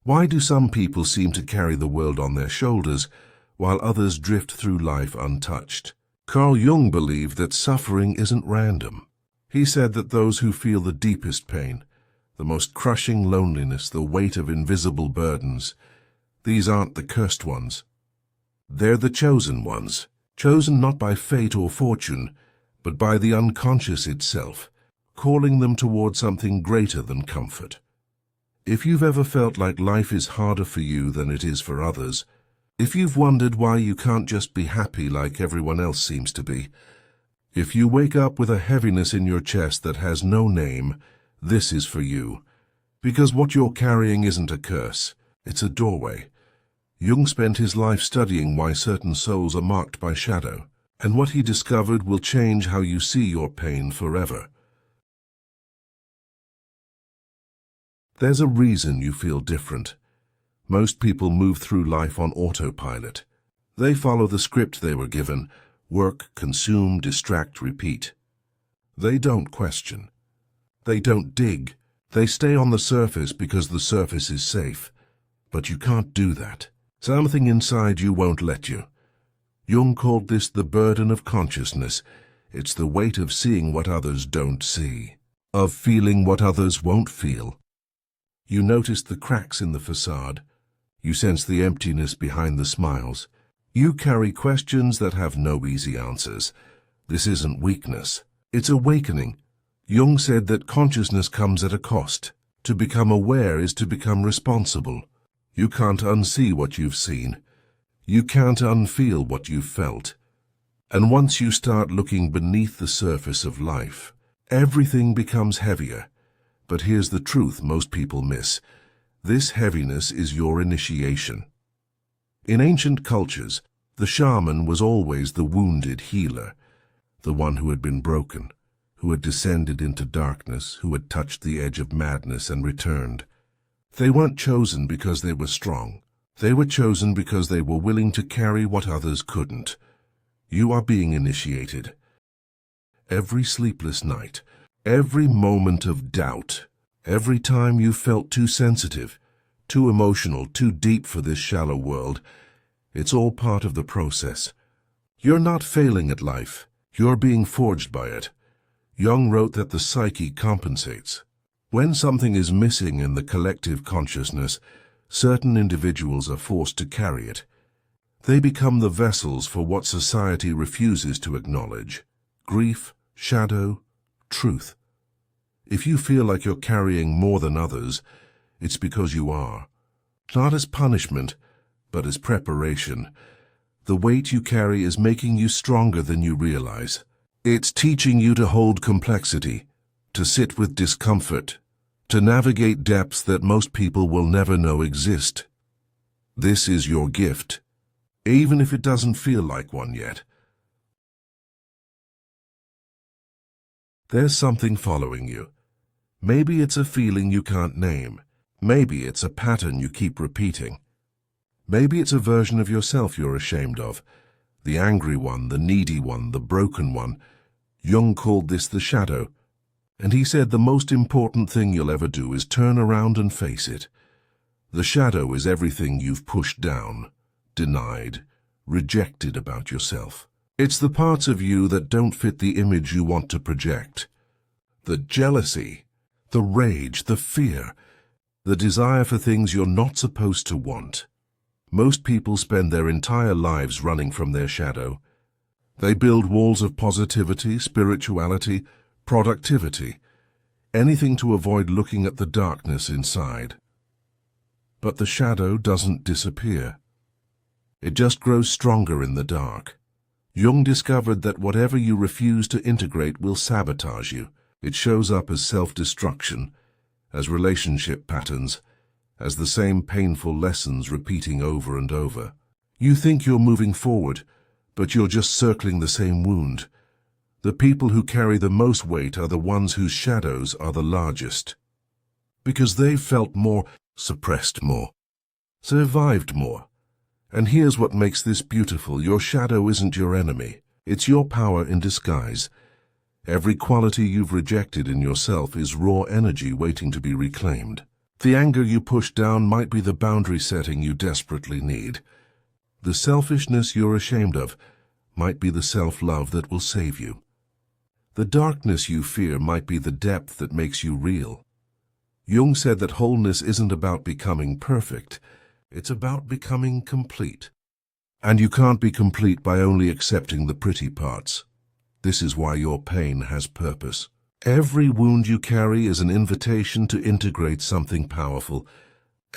Why do some people seem to carry the world on their shoulders, while others drift through life untouched? Carl Jung believed that suffering isn't random. He said that those who feel the deepest pain, the most crushing loneliness, the weight of invisible burdens, these aren't the cursed ones. They're the chosen ones, chosen not by fate or fortune, but by the unconscious itself, calling them toward something greater than comfort. If you've ever felt like life is harder for you than it is for others, if you've wondered why you can't just be happy like everyone else seems to be, if you wake up with a heaviness in your chest that has no name, this is for you. Because what you're carrying isn't a curse, it's a doorway. Jung spent his life studying why certain souls are marked by shadow, and what he discovered will change how you see your pain forever. There's a reason you feel different. Most people move through life on autopilot. They follow the script they were given: work, consume, distract, repeat. They don't question. They don't dig. They stay on the surface because the surface is safe. But you can't do that. Something inside you won't let you. Jung called this the burden of consciousness. It's the weight of seeing what others don't see, of feeling what others won't feel. You notice the cracks in the facade. You sense the emptiness behind the smiles. You carry questions that have no easy answers. This isn't weakness. It's awakening. Jung said that consciousness comes at a cost. To become aware is to become responsible. You can't unsee what you've seen. You can't unfeel what you've felt. And once you start looking beneath the surface of life, everything becomes heavier. But here's the truth most people miss. This heaviness is your initiation. In ancient cultures, the shaman was always the wounded healer, the one who had been broken, who had descended into darkness, who had touched the edge of madness and returned. They weren't chosen because they were strong. They were chosen because they were willing to carry what others couldn't. You are being initiated. Every sleepless night, every moment of doubt, every time you felt too sensitive, too emotional, too deep for this shallow world, it's all part of the process. You're not failing at life. You're being forged by it. Jung wrote that the psyche compensates. When something is missing in the collective consciousness, certain individuals are forced to carry it. They become the vessels for what society refuses to acknowledge: grief, shadow, truth. If you feel like you're carrying more than others, it's because you are. Not as punishment, but as preparation. The weight you carry is making you stronger than you realize. It's teaching you to hold complexity, to sit with discomfort, to navigate depths that most people will never know exist. This is your gift, even if it doesn't feel like one yet. There's something following you. Maybe it's a feeling you can't name. Maybe it's a pattern you keep repeating. Maybe it's a version of yourself you're ashamed of. The angry one, the needy one, the broken one. Jung called this the shadow. And he said the most important thing you'll ever do is turn around and face it. The shadow is everything you've pushed down, denied, rejected about yourself. It's the parts of you that don't fit the image you want to project. The jealousy, the rage, the fear, the desire for things you're not supposed to want. Most people spend their entire lives running from their shadow. They build walls of positivity, spirituality, productivity, anything to avoid looking at the darkness inside. But the shadow doesn't disappear. It just grows stronger in the dark. Jung discovered that whatever you refuse to integrate will sabotage you. It shows up as self-destruction, as relationship patterns, as the same painful lessons repeating over and over. You think you're moving forward, but you're just circling the same wound. The people who carry the most weight are the ones whose shadows are the largest. Because they've felt more, suppressed more, survived more. And here's what makes this beautiful. Your shadow isn't your enemy. It's your power in disguise. Every quality you've rejected in yourself is raw energy waiting to be reclaimed. The anger you push down might be the boundary setting you desperately need. The selfishness you're ashamed of might be the self-love that will save you. The darkness you fear might be the depth that makes you real. Jung said that wholeness isn't about becoming perfect, it's about becoming complete. And you can't be complete by only accepting the pretty parts. This is why your pain has purpose. Every wound you carry is an invitation to integrate something powerful.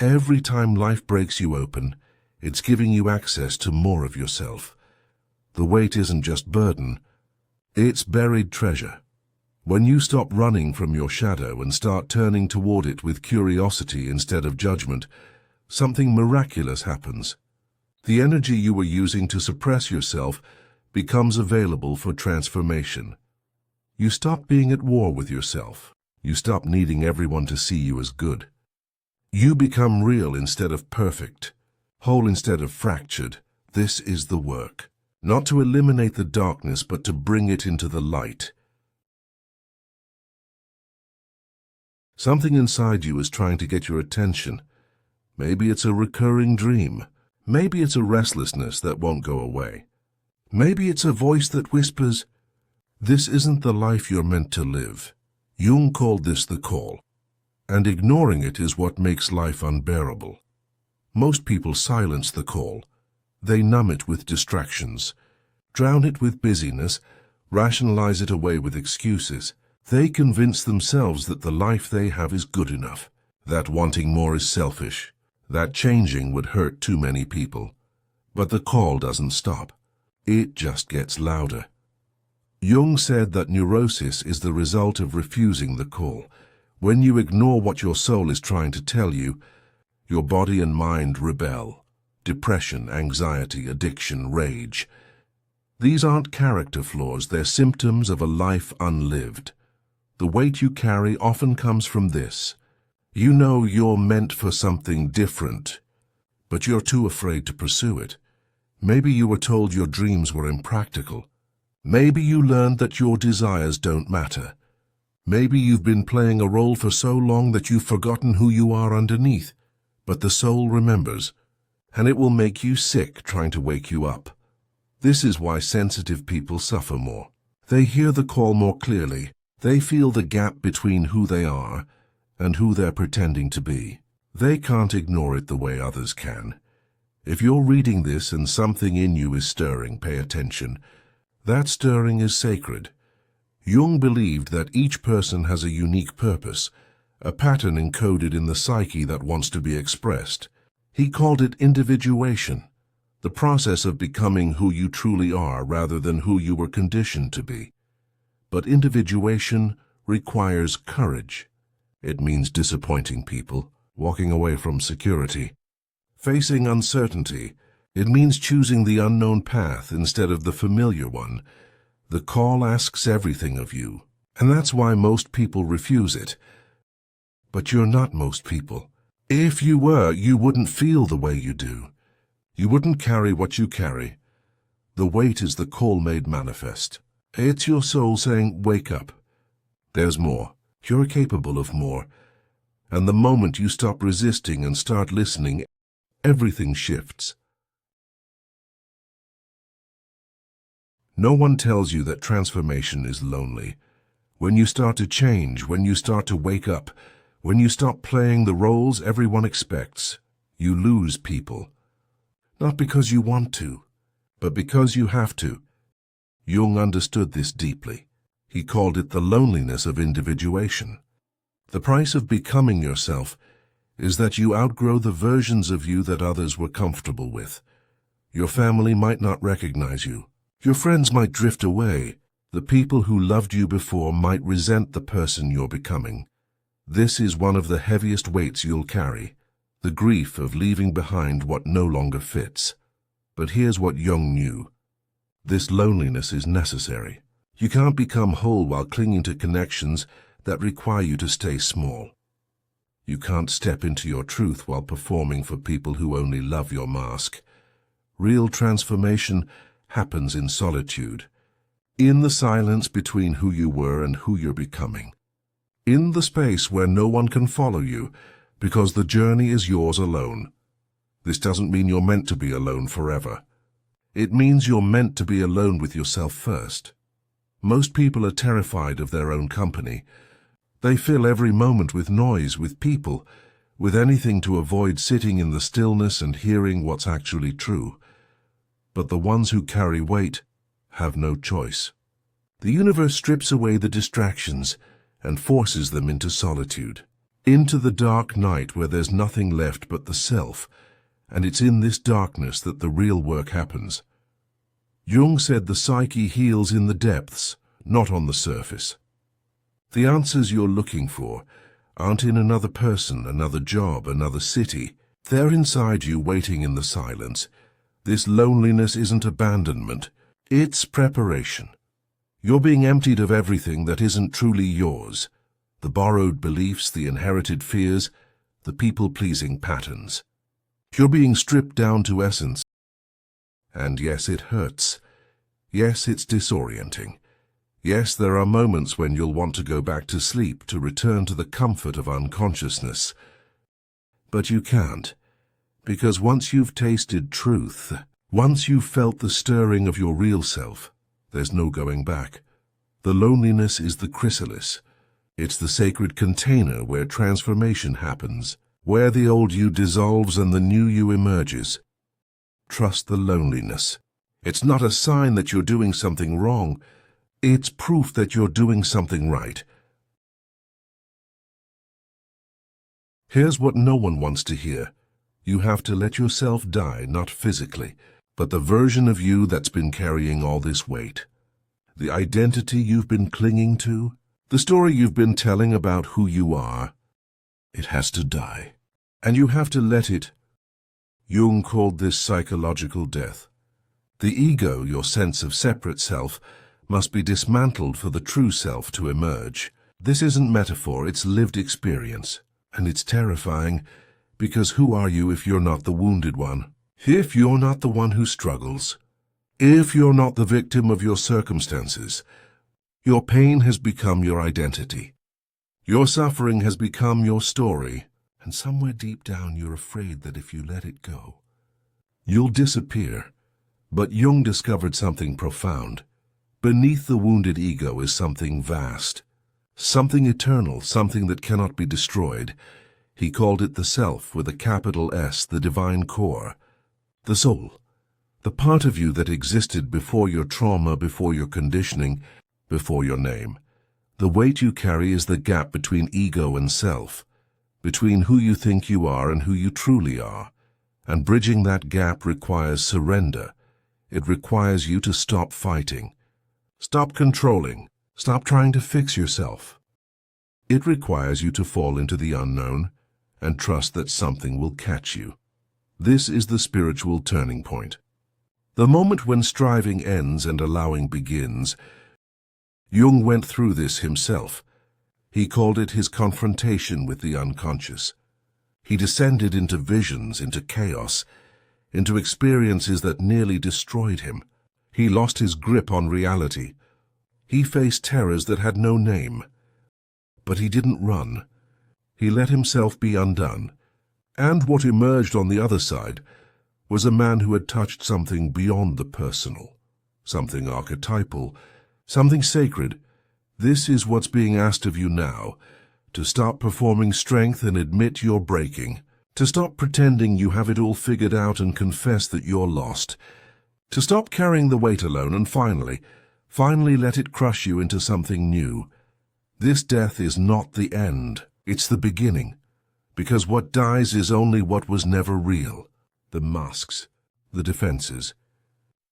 Every time life breaks you open, it's giving you access to more of yourself. The weight isn't just burden, it's buried treasure. When you stop running from your shadow and start turning toward it with curiosity instead of judgment, something miraculous happens. The energy you were using to suppress yourself becomes available for transformation. You stop being at war with yourself. You stop needing everyone to see you as good. You become real instead of perfect, whole instead of fractured. This is the work. Not to eliminate the darkness, but to bring it into the light. Something inside you is trying to get your attention. Maybe it's a recurring dream. Maybe it's a restlessness that won't go away. Maybe it's a voice that whispers, "This isn't the life you're meant to live." Jung called this the call. And ignoring it is what makes life unbearable. Most people silence the call. They numb it with distractions, drown it with busyness, rationalize it away with excuses. They convince themselves that the life they have is good enough, that wanting more is selfish, that changing would hurt too many people. But the call doesn't stop. It just gets louder. Jung said that neurosis is the result of refusing the call. When you ignore what your soul is trying to tell you, your body and mind rebel. Depression, anxiety, addiction, rage. These aren't character flaws, they're symptoms of a life unlived. The weight you carry often comes from this. You know you're meant for something different, but you're too afraid to pursue it. Maybe you were told your dreams were impractical. Maybe you learned that your desires don't matter. Maybe you've been playing a role for so long that you've forgotten who you are underneath. But the soul remembers, and it will make you sick trying to wake you up. This is why sensitive people suffer more. They hear the call more clearly. They feel the gap between who they are and who they're pretending to be. They can't ignore it the way others can. If you're reading this and something in you is stirring, pay attention. That stirring is sacred. Jung believed that each person has a unique purpose, a pattern encoded in the psyche that wants to be expressed. He called it individuation, the process of becoming who you truly are rather than who you were conditioned to be. But individuation requires courage. It means disappointing people, walking away from security, facing uncertainty. It means choosing the unknown path instead of the familiar one. The call asks everything of you, and that's why most people refuse it. But you're not most people. If you were, you wouldn't feel the way you do. You wouldn't carry what you carry. The weight is the call made manifest. It's your soul saying, wake up. There's more. You're capable of more. And the moment you stop resisting and start listening, everything shifts. No one tells you that transformation is lonely. When you start to change, when you start to wake up, when you stop playing the roles everyone expects, you lose people. Not because you want to, but because you have to. Jung understood this deeply. He called it the loneliness of individuation. The price of becoming yourself is that you outgrow the versions of you that others were comfortable with. Your family might not recognize you. Your friends might drift away. The people who loved you before might resent the person you're becoming. This is one of the heaviest weights you'll carry, the grief of leaving behind what no longer fits. But here's what Jung knew. This loneliness is necessary. You can't become whole while clinging to connections that require you to stay small. You can't step into your truth while performing for people who only love your mask. Real transformation happens in solitude, in the silence between who you were and who you're becoming. In the space where no one can follow you, because the journey is yours alone. This doesn't mean you're meant to be alone forever. It means you're meant to be alone with yourself first. Most people are terrified of their own company. They fill every moment with noise, with people, with anything to avoid sitting in the stillness and hearing what's actually true. But the ones who carry weight have no choice. The universe strips away the distractions and forces them into solitude, into the dark night where there's nothing left but the self, and it's in this darkness that the real work happens. Jung said the psyche heals in the depths, not on the surface. The answers you're looking for aren't in another person, another job, another city. They're inside you, waiting in the silence. This loneliness isn't abandonment, it's preparation. You're being emptied of everything that isn't truly yours. The borrowed beliefs, the inherited fears, the people-pleasing patterns. You're being stripped down to essence. And yes, it hurts. Yes, it's disorienting. Yes, there are moments when you'll want to go back to sleep, to return to the comfort of unconsciousness. But you can't, because once you've tasted truth, once you've felt the stirring of your real self, there's no going back. The loneliness is the chrysalis. It's the sacred container where transformation happens, where the old you dissolves and the new you emerges. Trust the loneliness. It's not a sign that you're doing something wrong. It's proof that you're doing something right. Here's what no one wants to hear. You have to let yourself die, not physically, but the version of you that's been carrying all this weight. The identity you've been clinging to, the story you've been telling about who you are. It has to die. And you have to let it. Jung called this psychological death. The ego, your sense of separate self, must be dismantled for the true self to emerge. This isn't metaphor, it's lived experience. And it's terrifying, because who are you if you're not the wounded one? If you're not the one who struggles? If you're not the victim of your circumstances? Your pain has become your identity. Your suffering has become your story. And somewhere deep down you're afraid that if you let it go, you'll disappear. But Jung discovered something profound. Beneath the wounded ego is something vast, something eternal, something that cannot be destroyed. He called it the self with a capital S, the divine core, the soul, the part of you that existed before your trauma, before your conditioning, before your name. The weight you carry is the gap between ego and self, between who you think you are and who you truly are. And bridging that gap requires surrender. It requires you to stop fighting. Stop controlling. Stop trying to fix yourself. It requires you to fall into the unknown and trust that something will catch you. This is the spiritual turning point. The moment when striving ends and allowing begins. Jung went through this himself. He called it his confrontation with the unconscious. He descended into visions, into chaos, into experiences that nearly destroyed him. He lost his grip on reality. He faced terrors that had no name. But he didn't run. He let himself be undone. And what emerged on the other side was a man who had touched something beyond the personal, something archetypal, something sacred. This is what's being asked of you now, to stop performing strength and admit you're breaking, to stop pretending you have it all figured out and confess that you're lost, to stop carrying the weight alone and finally let it crush you into something new. This death is not the end, it's the beginning, because what dies is only what was never real, the masks, the defenses,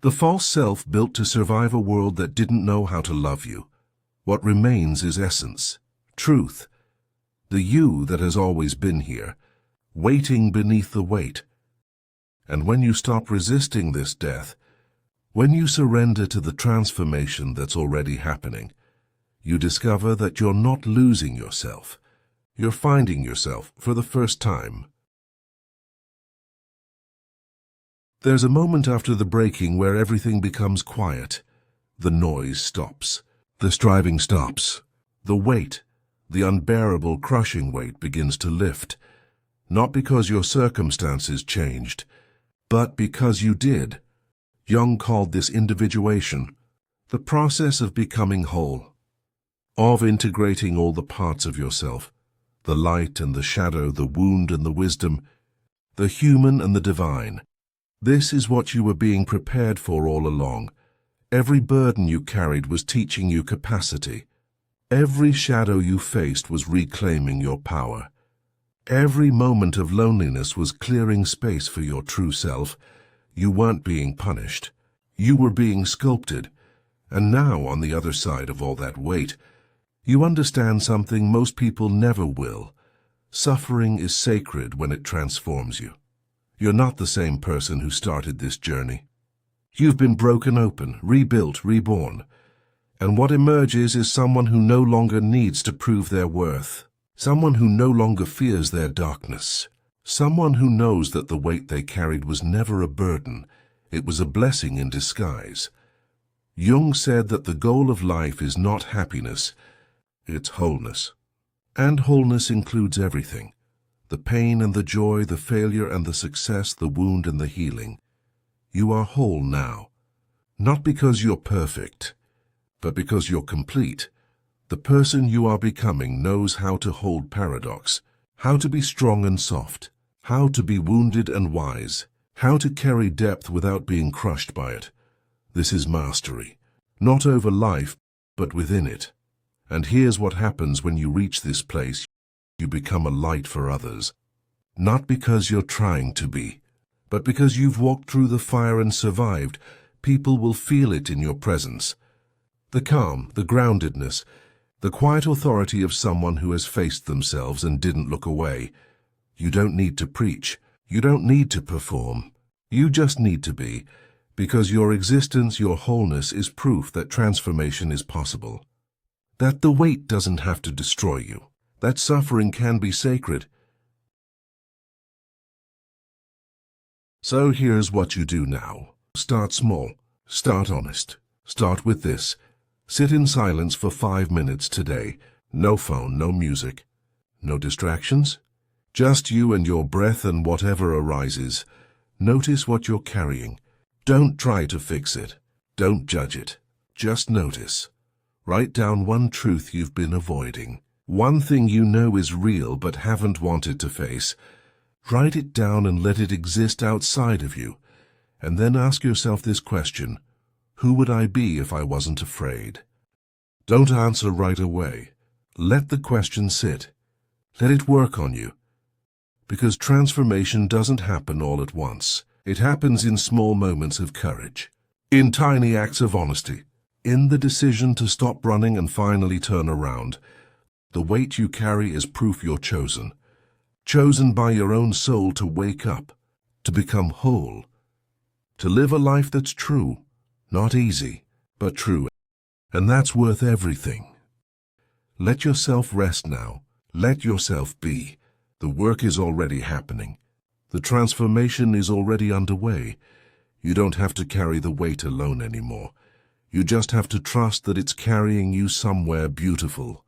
the false self built to survive a world that didn't know how to love you. What remains is essence, truth, the you that has always been here, waiting beneath the weight. And when you stop resisting this death, when you surrender to the transformation that's already happening, you discover that you're not losing yourself. You're finding yourself for the first time. There's a moment after the breaking where everything becomes quiet. The noise stops. The striving stops. The weight, the unbearable crushing weight, begins to lift. not because your circumstances changed, but because you did. Jung called this individuation, the process of becoming whole, of integrating all the parts of yourself, the light and the shadow, the wound and the wisdom, the human and the divine. This is what you were being prepared for all along. Every burden you carried was teaching you capacity. Every shadow you faced was reclaiming your power. Every moment of loneliness was clearing space for your true self. You weren't being punished. You were being sculpted. And now, on the other side of all that weight, you understand something most people never will. Suffering is sacred when it transforms you. You're not the same person who started this journey. You've been broken open, rebuilt, reborn. And what emerges is someone who no longer needs to prove their worth. Someone who no longer fears their darkness. Someone who knows that the weight they carried was never a burden. It was a blessing in disguise. Jung said that the goal of life is not happiness, it's wholeness. And wholeness includes everything. The pain and the joy, the failure and the success, the wound and the healing. You are whole now. Not because you're perfect, but because you're complete. The person you are becoming knows how to hold paradox, how to be strong and soft, how to be wounded and wise, how to carry depth without being crushed by it. This is mastery, not over life, but within it. And here's what happens when you reach this place. You become a light for others. Not because you're trying to be, but because you've walked through the fire and survived. People will feel it in your presence. The calm, the groundedness, the quiet authority of someone who has faced themselves and didn't look away. You don't need to preach. You don't need to perform. You just need to be, because your existence, your wholeness is proof that transformation is possible. That the weight doesn't have to destroy you. That suffering can be sacred. So here's what you do now. Start small. Start honest. Start with this. Sit in silence for 5 minutes today. No phone, no music, no distractions. Just you and your breath and whatever arises. Notice what you're carrying. Don't try to fix it. Don't judge it. Just notice. Write down one truth you've been avoiding. One thing you know is real but haven't wanted to face. Write it down and let it exist outside of you. And then ask yourself this question: who would I be if I wasn't afraid? Don't answer right away. Let the question sit. Let it work on you. Because transformation doesn't happen all at once. It happens in small moments of courage, in tiny acts of honesty, in the decision to stop running and finally turn around. The weight you carry is proof you're chosen. Chosen by your own soul to wake up, to become whole, to live a life that's true, not easy, but true. And that's worth everything. Let yourself rest now. Let yourself be. The work is already happening. The transformation is already underway. You don't have to carry the weight alone anymore. You just have to trust that it's carrying you somewhere beautiful.